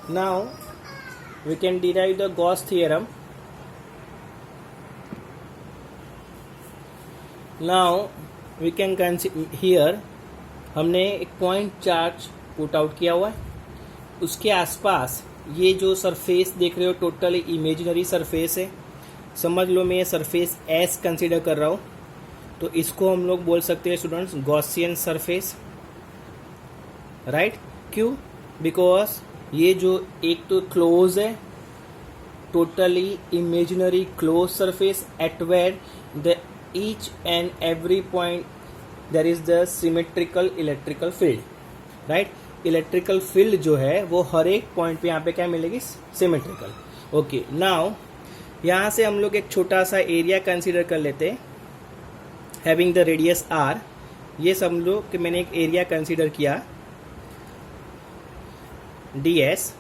Now we can derive the Gauss theorem. Now we can consider here हमने एक point charge put out किया हुआ है, उसके आसपास ये जो सरफेस देख रहे हो टोटली इमेजिनरी सरफेस है. समझ लो मैं ये सरफेस एस कंसिडर कर रहा हूँ, तो इसको हम लोग बोल सकते हैं स्टूडेंट्स गॉसियन सरफेस, राइट. क्यों? बिकॉज ये जो एक तो क्लोज है, totally imaginary close surface at where the each and every point there is the symmetrical electrical field, right. Electrical field जो है वो हर एक पॉइंट पे यहाँ पे क्या मिलेगी? सिमेट्रिकल. ओके, नाउ यहाँ से हम लोग एक छोटा सा एरिया कंसीडर कर लेते हैं हैविंग द रेडियस आर. ये सब लोग कि मैंने एक एरिया कंसीडर किया ds,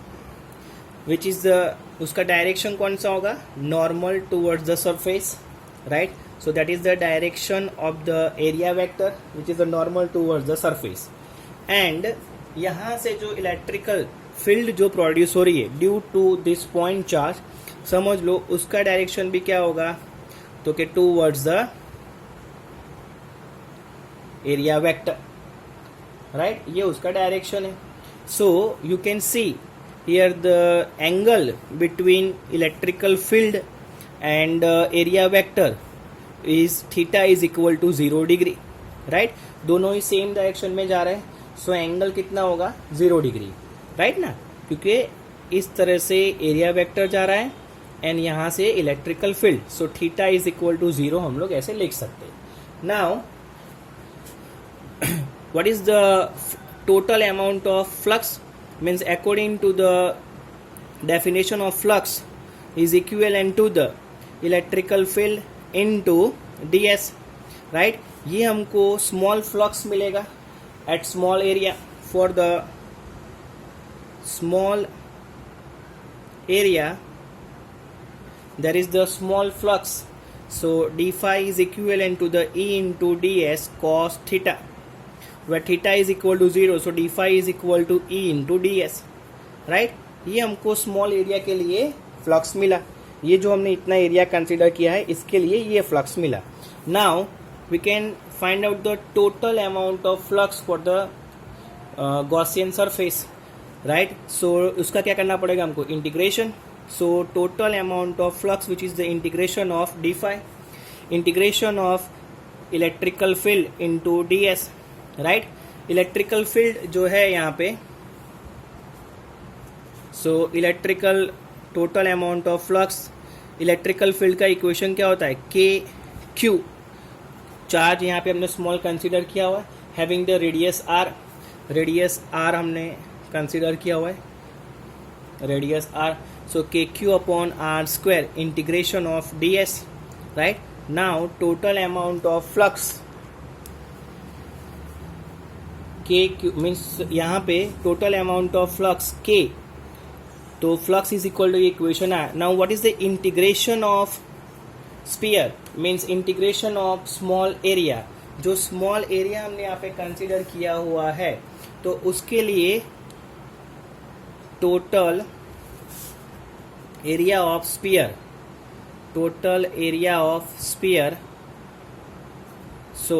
विच इज द उसका डायरेक्शन कौन सा होगा? Normal towards the surface, right. So that is the direction of the area vector which is the normal towards the surface. And यहाँ से जो इलेक्ट्रिकल फील्ड जो produce हो रही है due to this point charge, समझ लो उसका डायरेक्शन भी क्या होगा? तो कि towards the area vector, right. ये उसका डायरेक्शन है. So you can see here the angle between electrical field and area vector is theta is equal to 0 degree, right. दोनों ही सेम डायरेक्शन में जा रहे हैं. सो एंगल कितना होगा? 0 डिग्री, राइट ना, क्योंकि इस तरह से एरिया वेक्टर जा रहा है एंड यहाँ से electrical field. So theta is equal to 0 हम लोग ऐसे लिख सकते हैं. Now what is the total amount of flux? Means according to the definition of flux is equivalent to the electrical field into ds, right. ये हमको small flux मिलेगा at small area. For the small area there is the small flux, so d phi is equivalent to the E into ds cos theta, where theta is equal to 0, so d phi is equal to E into ds, right. ये हमको small area के लिए flux मिला. ये जो हमने इतना area consider किया है इसके लिए ये फ्लक्स मिला. Now we can find out the total amount of flux for the Gaussian surface, right. So उसका क्या करना पड़ेगा हमको? Integration. So total amount of flux which is the integration of D phi, integration of electrical field into D S, right. Electrical field जो है यहाँ पे, so electrical total amount of flux, electrical field का equation क्या होता है? के Q. Charge यहाँ पे हमने स्मॉल कंसीडर किया हुआ है having the radius R. Radius R हमने कंसीडर किया हुआ है, radius R. So K Q upon R square integration of D S, right. Now total amount of flux K Q means यहाँ पे टोटल अमाउंट ऑफ फ्लक्स के, तो flux is equal to equation R. Now what is the integration of sphere? Means integration of small area. जो small area हमने यहाँ पे consider किया हुआ है तो उसके लिए total area of sphere, total area of sphere. So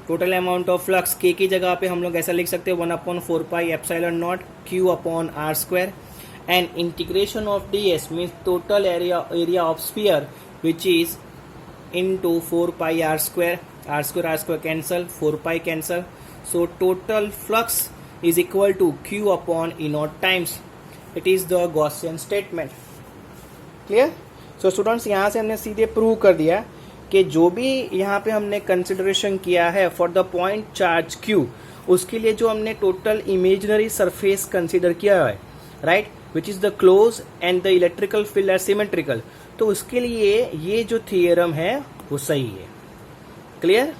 total amount of flux के की जगह पे हम लोग ऐसा लिख सकते हैं 1/4 pi epsilon naught Q upon R square. And integration of D S means total area of sphere which is into 4 pi r square cancel, 4 pi cancel. So total flux is equal to q upon E naught times. It is the Gaussian statement. Clear? So students यहाँ से हमने सीधे prove कर दिया कि जो भी यहाँ पे हमने कंसिडरेशन किया है for the point charge q, उसके लिए जो हमने टोटल इमेजिनरी सरफेस कंसिडर किया है, right, which is the close and the electrical field are symmetrical, तो उसके लिए ये जो थियरम है वो सही है. क्लियर?